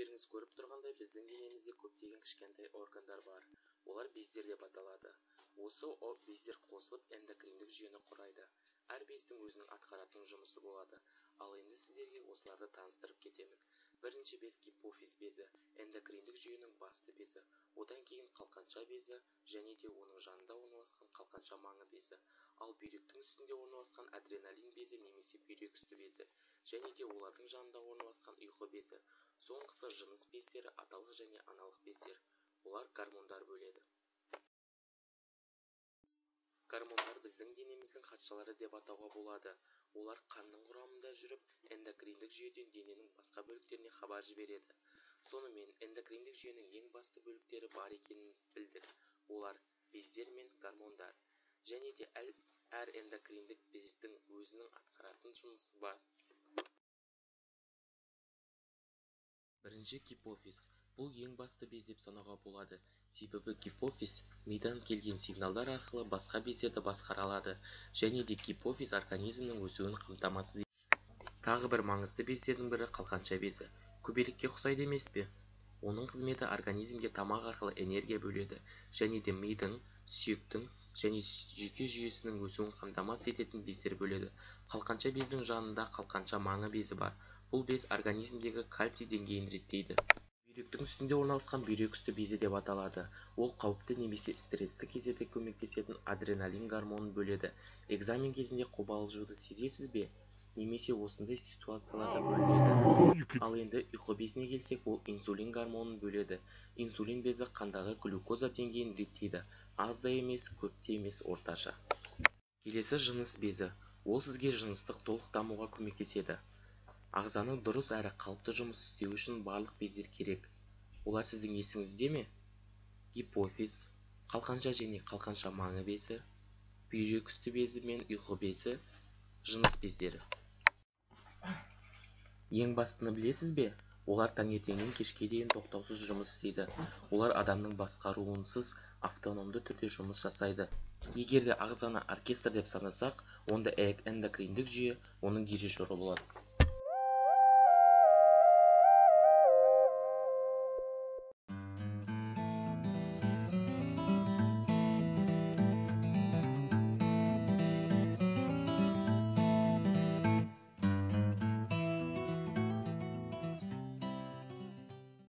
Өздеріңіз көріп тұрғандай, біздің денемізде көптеген кішкентай органдар бар. Олар бездер деп аталады. Осы бездер қосылып эндокриндік жүйені құрайды. Әр бездің өзінің атқаратын жұмысы болады. Ал енді сіздерге осыларды таныстырып кетемін. Бірінші без гипофиз безі, эндокриндік жүйенің басты безі. Одан кейін қалқанша безі және де оның жанында орналасқан қалқанша маңы безі. Ал бүйректің үстінде орналасқан адреналин безі немесе бүйрек үсті безі. Және де олардың жанында орналасқан ұйқы безі. Соңғысы жыныс бездері, аталық және аналық бездер. Олар гормондар бөледі. Гормондар біздің денеміздің хатшылары деп атауға болады. Олар қанның құрамында жүріп, эндокриндік жүйеден дененің басқа бөліктеріне хабар жібереді. Сонымен эндокриндік жүйенің ең басты бөліктері бар екенін білдік. Олар бездер мен гормондар. Және де әр эндокриндік бездің өзінің атқаратын жұмысы бар. Бірінші гипофиз. Бұл ең басты без деп санауға болады. Себебі гипофиз мидан келген сигналдар арқылы басқа бездерді басқара алады. Және де гипофиз организмнің өсуін қамтамасыз етеді. Тағы бір маңызды бездердің бірі қалқанша безі. Көбелекке ұқсайды емес пе? Оның қызметі организмге тамақ арқылы энергия бөледі. Және де мидың, сүйектің және жүйке жүйесінің өсуін қамтамасыз ететін бездер бөледі. Қалқанша бездің жанында қалқанша маңы безі бар. Бұл без организмдегі кальций деңгейін реттейді. Бүйректің үстінде орналасқан бүйрек үсті безі деп аталады. Ол қауіпті немесе стрессті кездерде көмектесетін адреналин гормонын бөледі. Экзамен кезінде қобалжуды сезесіз бе? Немесе осындай ситуацияларда бөлінеді. Ал енді ұйқы безіне келсек, ол инсулин гормонын бөледі. Инсулин безі қандағы глюкоза деңгейін реттейді. Аз да емес, көп те емес, орташа. Келесі жыныс безі. Ол сізге жыныстық толық дамуға көмектеседі. Ағзаның дұрыс әрі қалыпты жұмыс істеу үшін барлық бездер керек. Олар сіздің есіңізде ме? Гипофиз, қалқанша және қалқанша маңы безі, бүйрек үсті безі мен ұйқы безі, жыныс бездері. Ең бастыны білесіз бе? Олар таңертеңнен кешке дейін тоқтаусыз жұмыс істейді. Олар адамның басқаруынсыз автономды түрде жұмыс жасайды. Егер де ағзаны оркестр деп санасақ, онда эндокриндік жүйе оның дирижері болады.